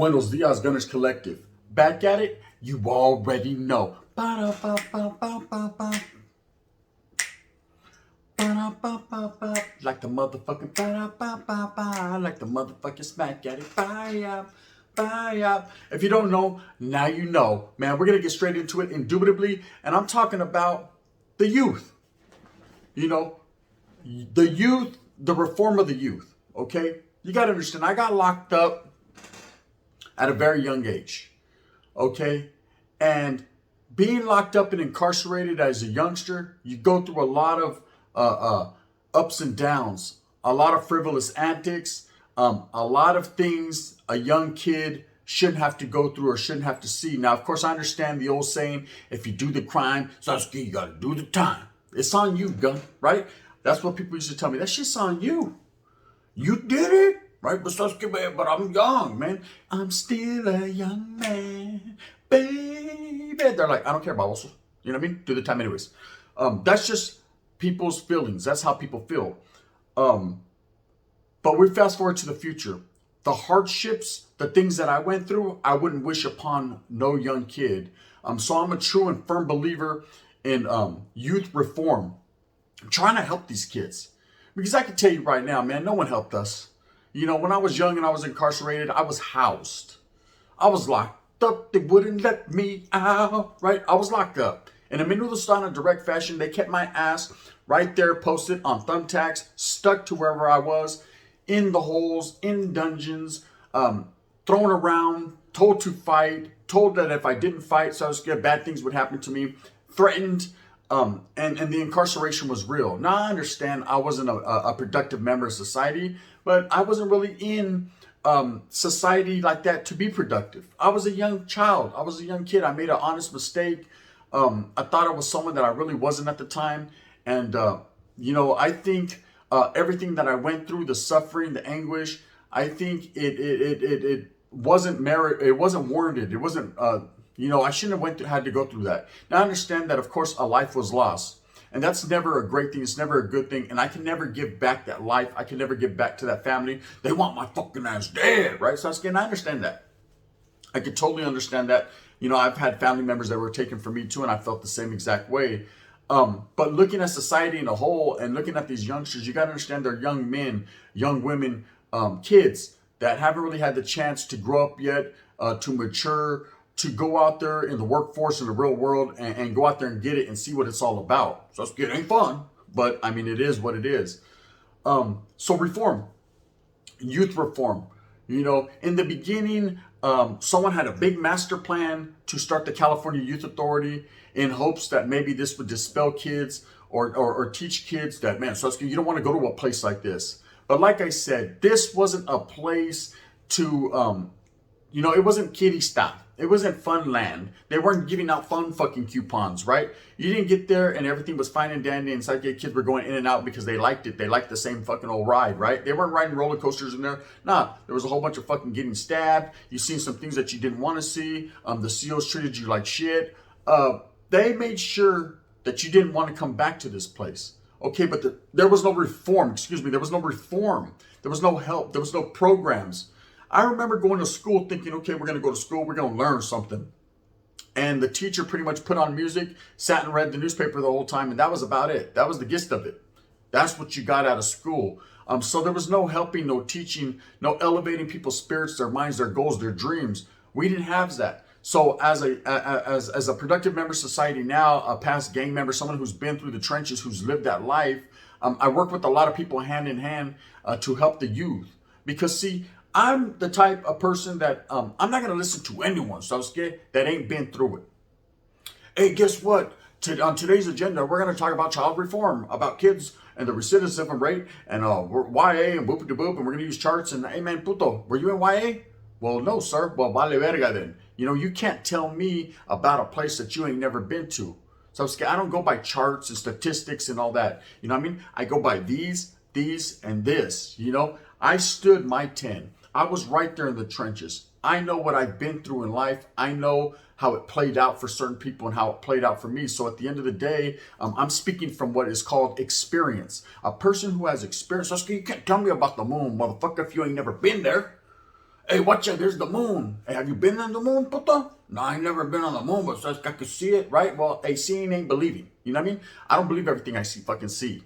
Buenos Dias Gunners Collective. Back at it, you already know. Ba-da-ba-ba-ba-ba-ba. Ba-da-ba-ba-ba. Like the motherfucking ba-da-ba-ba-ba. Like the motherfucking smack at it. Bye-up. Bye-up. If you don't know, now you know. Man, we're going to get straight into it indubitably. And I'm talking about the youth. You know, the youth, the reform of the youth. Okay? You got to understand, I got locked up at a very young age, okay? And being locked up and incarcerated as a youngster, you go through a lot of ups and downs, a lot of frivolous antics, a lot of things a young kid shouldn't have to go through or shouldn't have to see. Now, of course, I understand the old saying, if you do the crime, Sasuke, you gotta do the time. It's on you, gun, right? That's what people used to tell me. That shit's on you. You did it, right? But I'm young, man. I'm still a young man, baby. They're like, I don't care about also. You know what I mean? Do the time anyways. That's just people's feelings. That's how people feel. But we fast forward to the future. The hardships, the things that I went through, I wouldn't wish upon no young kid. So I'm a true and firm believer in youth reform. I'm trying to help these kids. Because I can tell you right now, man, no one helped us. You know, when I was young and I was incarcerated, I was housed. I was locked up. They wouldn't let me out, right? I was locked up. In a minuto in direct fashion, they kept my ass right there, posted on thumbtacks, stuck to wherever I was, in the holes, in dungeons, thrown around, told to fight, told that if I didn't fight, so I was scared bad things would happen to me, threatened. And the incarceration was real. Now, I understand I wasn't a productive member of society, but I wasn't really in society like that to be productive. I was a young child. I was a young kid. I made an honest mistake. I thought I was someone that I really wasn't at the time. And, you know, I think everything that I went through, the suffering, the anguish, I think it wasn't it wasn't warranted. It wasn't... you know, I shouldn't have had to go through that. Now, I understand that, of course, a life was lost. And that's never a great thing. It's never a good thing. And I can never give back that life. I can never give back to that family. They want my fucking ass dead, right? So again, I understand that. I can totally understand that. You know, I've had family members that were taken from me too, and I felt the same exact way. But looking at society in a whole and looking at these youngsters, you got to understand they're young men, young women, kids that haven't really had the chance to grow up yet, to mature, to go out there in the workforce in the real world and go out there and get it and see what it's all about. So it ain't fun, but I mean, it is what it is. So reform, youth reform, you know, in the beginning, someone had a big master plan to start the California Youth Authority in hopes that maybe this would dispel kids or teach kids that, man, so you don't want to go to a place like this. But like I said, this wasn't a place to, you know, it wasn't kiddie stop. It wasn't fun land. They weren't giving out fun fucking coupons, right? You didn't get there and everything was fine and dandy and Psychic kids were going in and out because they liked it. They liked the same fucking old ride, right? They weren't riding roller coasters in there. Nah, there was a whole bunch of fucking getting stabbed. You seen some things that you didn't want to see. The COs treated you like shit. They made sure that you didn't want to come back to this place. Okay, but there was no reform. Excuse me. There was no reform. There was no help. There was no programs. I remember going to school thinking, okay, we're going to go to school. We're going to learn something. And the teacher pretty much put on music, sat and read the newspaper the whole time. And that was about it. That was the gist of it. That's what you got out of school. So there was no helping, no teaching, no elevating people's spirits, their minds, their goals, their dreams. We didn't have that. So as a productive member of society now, a past gang member, someone who's been through the trenches, who's lived that life, I work with a lot of people hand in hand to help the youth. Because see, I'm the type of person that I'm not going to listen to anyone, Sasuke, that ain't been through it. Hey, guess what? On today's agenda, we're going to talk about child reform, about kids and the recidivism rate, and we're YA and boop-de-boop, and we're going to use charts. And hey, man, puto, were you in YA? Well, no, sir. Well, vale verga then. You know, you can't tell me about a place that you ain't never been to. Sasuke, I don't go by charts and statistics and all that. You know what I mean? I go by these, and this. You know, I stood my 10. I was right there in the trenches. I know what I've been through in life. I know how it played out for certain people and how it played out for me. So at the end of the day, I'm speaking from what is called experience. A person who has experience. You can't tell me about the moon, motherfucker, if you ain't never been there. Hey, watch out, there's the moon. Hey, have you been on the moon, puta? No, I ain't never been on the moon, but I could see it, right? Well, hey, seeing ain't believing. You know what I mean? I don't believe everything I fucking see.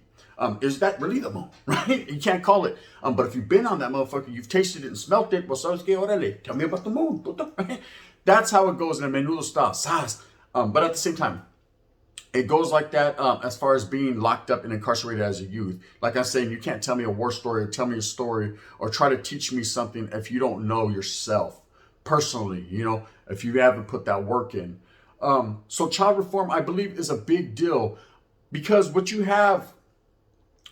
Is that really the moon, right? You can't call it. But if you've been on that motherfucker, you've tasted it and smelt it, well, sabes que, orale, tell me about the moon, puta. That's how it goes in a menudo style, sas. But at the same time, it goes like that as far as being locked up and incarcerated as a youth. Like I'm saying, you can't tell me a war story or tell me a story or try to teach me something if you don't know yourself personally, if you haven't put that work in. So child reform, I believe, is a big deal because what you have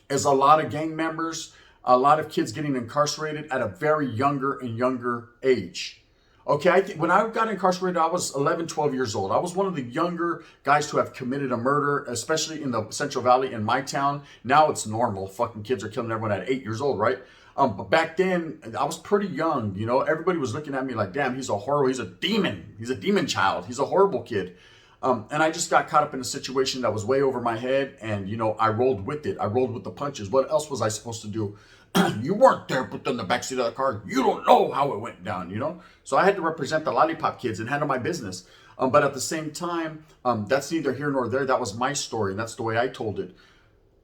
is a lot of gang members, a lot of kids getting incarcerated at a very younger and younger age. Okay, when I got incarcerated, I was 11, 12 years old. I was one of the younger guys to have committed a murder, especially in the Central Valley in my town. Now it's normal. Fucking kids are killing everyone at 8 years old, right? But back then, I was pretty young, Everybody was looking at me like, damn, he's a demon. He's a demon child. He's a horrible kid. And I just got caught up in a situation that was way over my head. And, I rolled with it. I rolled with the punches. What else was I supposed to do? You weren't there, put in the backseat of the car. You don't know how it went down, So I had to represent the lollipop kids and handle my business. But at the same time, that's neither here nor there. That was my story, and that's the way I told it.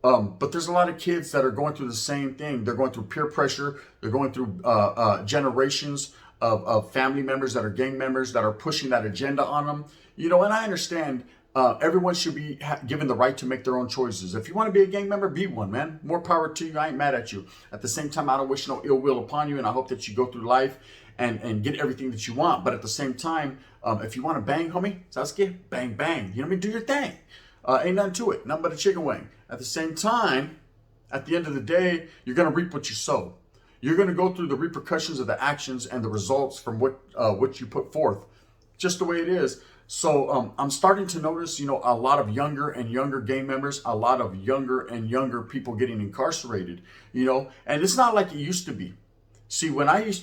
But there's a lot of kids that are going through the same thing. They're going through peer pressure. They're going through generations of family members that are gang members that are pushing that agenda on them. And I understand everyone should be given the right to make their own choices. If you want to be a gang member, be one, man. More power to you. I ain't mad at you. At the same time, I don't wish no ill will upon you, and I hope that you go through life and get everything that you want. But at the same time, if you want to bang, homie, Sasuke, bang, bang. You know what I mean? Do your thing. Ain't nothing to it. Nothing but a chicken wing. At the same time, at the end of the day, you're going to reap what you sow. You're going to go through the repercussions of the actions and the results from what you put forth. Just the way it is. So I'm starting to notice, a lot of younger and younger gang members, a lot of younger and younger people getting incarcerated, and it's not like it used to be. See, when I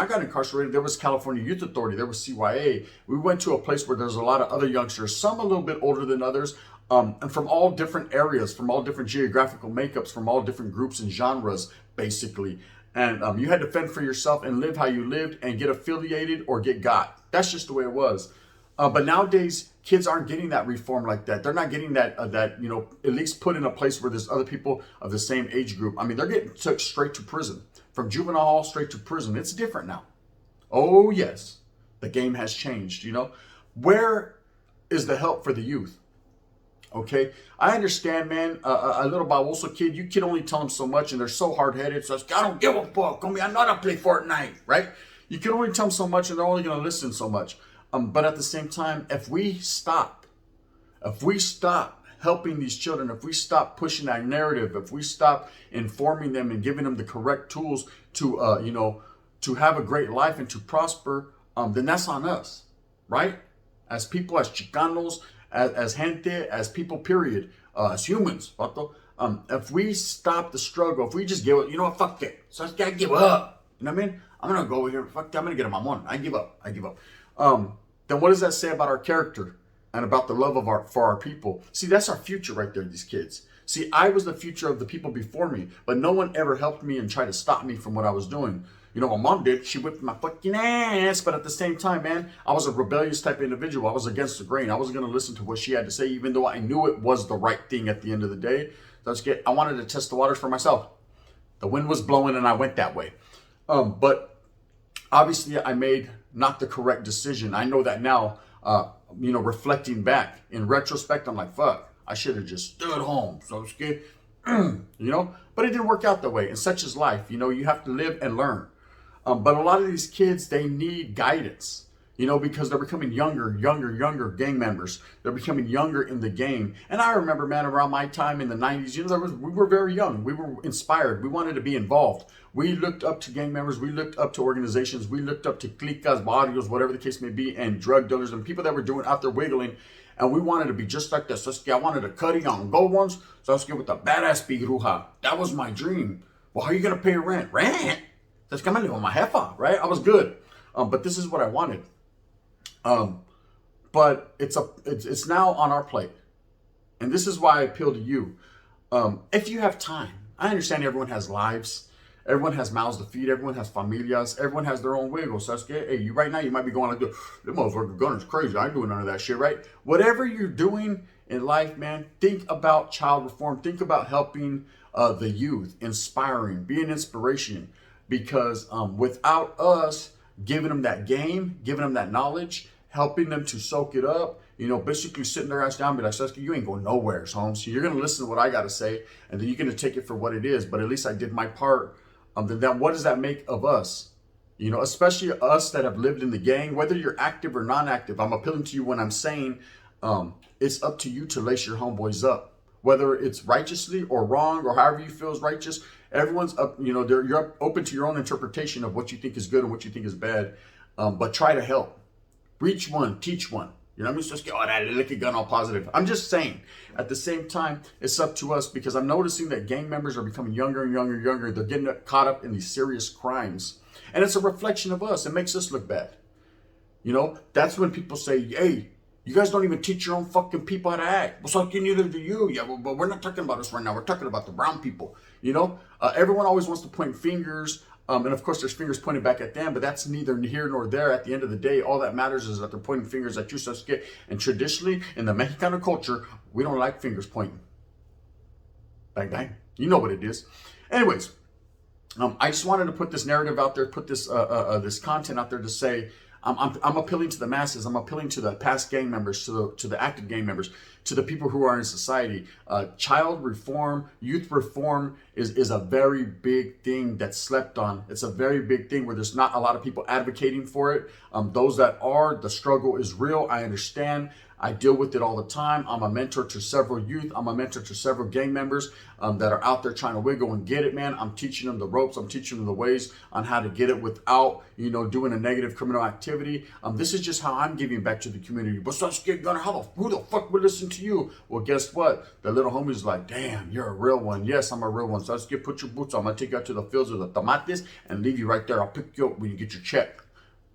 got incarcerated, there was California Youth Authority, there was CYA. We went to a place where there's a lot of other youngsters, some a little bit older than others, and from all different areas, from all different geographical makeups, from all different groups and genres, basically. And you had to fend for yourself and live how you lived and get affiliated or get got. That's just the way it was. But nowadays, kids aren't getting that reform like that. They're not getting that, at least put in a place where there's other people of the same age group. I mean, they're getting took straight to prison. From juvenile hall straight to prison. It's different now. Oh, yes. The game has changed, Where is the help for the youth? Okay? I understand, man. A little baboso kid, you can only tell them so much, and they're so hard-headed. So I don't give a fuck. Homie, I'm not going to play Fortnite, right? You can only tell them so much, and they're only going to listen so much. But at the same time, if we stop helping these children, if we stop pushing that narrative, if we stop informing them and giving them the correct tools to, to have a great life and to prosper, then that's on us, right? As people, as Chicanos, as gente, as people, period, as humans, vato. If we stop the struggle, if we just give up, fuck it. So I gotta give up. You know what I mean? I'm gonna go over here, fuck that, I'm gonna get a mamon. I give up. Then what does that say about our character and about the love for our people? See, that's our future right there, these kids. See, I was the future of the people before me, but no one ever helped me and tried to stop me from what I was doing. My mom did. She whipped my fucking ass, but at the same time, man, I was a rebellious type of individual. I was against the grain. I wasn't going to listen to what she had to say, even though I knew it was the right thing at the end of the day. I wanted to test the waters for myself. The wind was blowing and I went that way. But obviously I made not the correct decision. I know that now, reflecting back in retrospect, I'm like, fuck, I should have just stood home. So scared, but it didn't work out that way. And such is life. You have to live and learn. But a lot of these kids, they need guidance, because they're becoming younger gang members. They're becoming younger in the game. And I remember, man, around my time in the 90s, we were very young. We were inspired. We wanted to be involved. We looked up to gang members. We looked up to organizations. We looked up to clicas, barrios, whatever the case may be, and drug dealers and people that were doing out there wiggling. And we wanted to be just like this. I wanted a cutting on gold ones. So I was with the badass pigruja. That was my dream. Well, how are you going to pay rent? Rent? That's coming on my jefa, right? I was good. But this is what I wanted. But it's now on our plate. And this is why I appeal to you. If you have time, I understand everyone has lives. Everyone has mouths to feed. Everyone has familias. Everyone has their own wiggle. So hey, you right now, you might be going like, "The motherfucker gunner's crazy. I ain't doing none of that shit," right? Whatever you're doing in life, man, think about child reform. Think about helping the youth, inspiring, being inspiration. Because without us giving them that game, giving them that knowledge, helping them to soak it up, basically sitting their ass down and be like, Sasuke, you ain't going nowhere, home. So you're going to listen to what I got to say, and then you're going to take it for what it is. But at least I did my part. Then what does that make of us? Especially us that have lived in the gang, whether you're active or non-active. I'm appealing to you when I'm saying it's up to you to lace your homeboys up. Whether it's righteously or wrong or however you feel is righteous, everyone's up, you're open to your own interpretation of what you think is good and what you think is bad. But try to help. Reach one, teach one. You know what I mean? Just get all that licky gun all positive. I'm just saying, at the same time, it's up to us because I'm noticing that gang members are becoming younger and younger and younger. They're getting caught up in these serious crimes. And it's a reflection of us. It makes us look bad. That's when people say, hey, you guys don't even teach your own fucking people how to act. Well, so neither do you. Yeah, but we're not talking about us right now. We're talking about the brown people. Everyone always wants to point fingers. And of course, there's fingers pointing back at them, but that's neither here nor there. At the end of the day, all that matters is that they're pointing fingers at you, Sasuke. And traditionally, in the Mexicano culture, we don't like fingers pointing. Bang, bang. You know what it is. Anyways, I just wanted to put this narrative out there, put this this content out there to say, I'm appealing to the masses. I'm appealing to the past gang members, to the active gang members, to the people who are in society. Child reform, youth reform is a very big thing that's slept on. It's a very big thing where there's not a lot of people advocating for it. Those that are, the struggle is real. I understand. I deal with it all the time. I'm a mentor to several youth. I'm a mentor to several gang members that are out there trying to wiggle and get it, man. I'm teaching them the ropes. I'm teaching them the ways on how to get it without, doing a negative criminal activity. This is just how I'm giving back to the community. But Sasuke Gunner, who the fuck would listen to you? Well, guess what? The little homie's like, damn, you're a real one. Yes, I'm a real one. Sasuke, put your boots on. I'm going to take you out to the fields of the tomates and leave you right there. I'll pick you up when you get your check.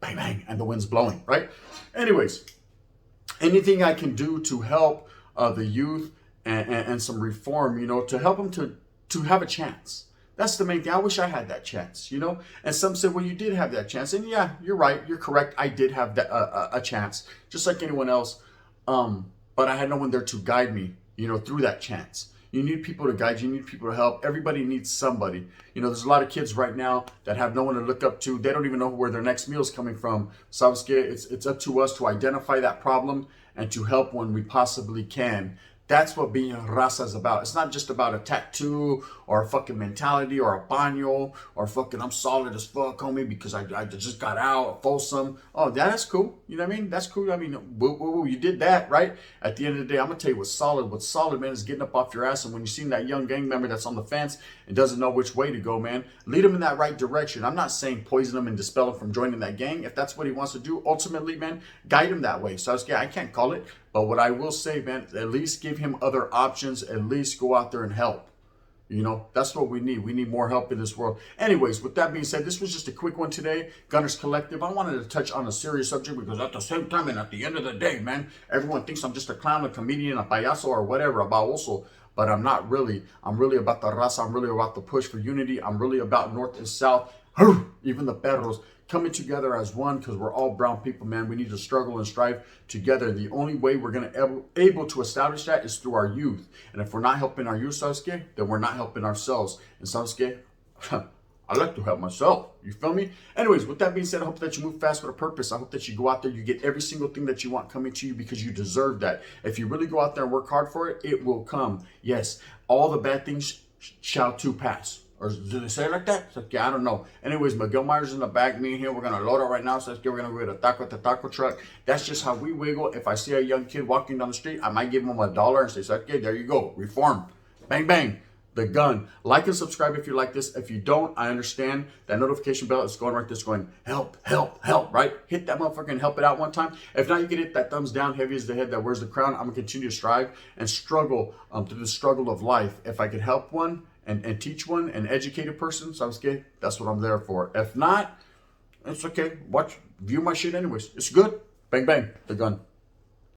Bang, bang. And the wind's blowing, right? Anyways. Anything I can do to help the youth and some reform, to help them to have a chance. That's the main thing. I wish I had that chance, And some said, well, you did have that chance. And yeah, you're right. You're correct. I did have that, a chance, just like anyone else. But I had no one there to guide me, through that chance. You need people to guide you. You need people to help. Everybody needs somebody. There's a lot of kids right now that have no one to look up to. They don't even know where their next meal is coming from. So it's up to us to identify that problem and to help when we possibly can. That's what being raza is about. It's not just about a tattoo or a fucking mentality or a baño or fucking I'm solid as fuck, homie, because I just got out, folsom. Oh, that's cool. You know what I mean? That's cool. I mean, you did that, right? At the end of the day, I'm going to tell you what's solid. What's solid, man, is getting up off your ass. And when you see that young gang member that's on the fence and doesn't know which way to go, man, lead him in that right direction. I'm not saying poison him and dispel him from joining that gang. If that's what he wants to do, ultimately, man, guide him that way. So I can't call it. But what I will say, man, at least give him other options. At least go out there and help. That's what we need. We need more help in this world. Anyways, with that being said, this was just a quick one today. Gunners Collective. I wanted to touch on a serious subject because at the same time and at the end of the day, man, everyone thinks I'm just a clown, a comedian, a payaso, or whatever, a baboso. But I'm not really. I'm really about the raza. I'm really about the push for unity. I'm really about North and South. Even the perros coming together as one because we're all brown people, man. We need to struggle and strive together. The only way we're going to able to establish that is through our youth. And if we're not helping our youth, Sasuke, then we're not helping ourselves. And Sasuke, I like to help myself. You feel me? Anyways, with that being said, I hope that you move fast with a purpose. I hope that you go out there, you get every single thing that you want coming to you because you deserve that. If you really go out there and work hard for it, it will come. Yes, all the bad things shall to pass. Or do they say it like that? It's like, yeah, I don't know. Anyways, Miguel Myers in the back. Me and him, we're going to load up right now. So we're going to go get a taco at the taco truck. That's just how we wiggle. If I see a young kid walking down the street, I might give him $1 and say, okay, there you go. Reform. Bang, bang. The gun. Like and subscribe if you like this. If you don't, I understand. That notification bell is going right there. It's going, help, help, help, right? Hit that motherfucker and help it out one time. If not, you can hit that thumbs down, heavy as the head that wears the crown. I'm going to continue to strive and struggle through the struggle of life. If I could help one, and teach one, an educated person, Sasuke, that's what I'm there for. If not, it's okay. View my shit anyways. It's good. Bang, bang, the gun.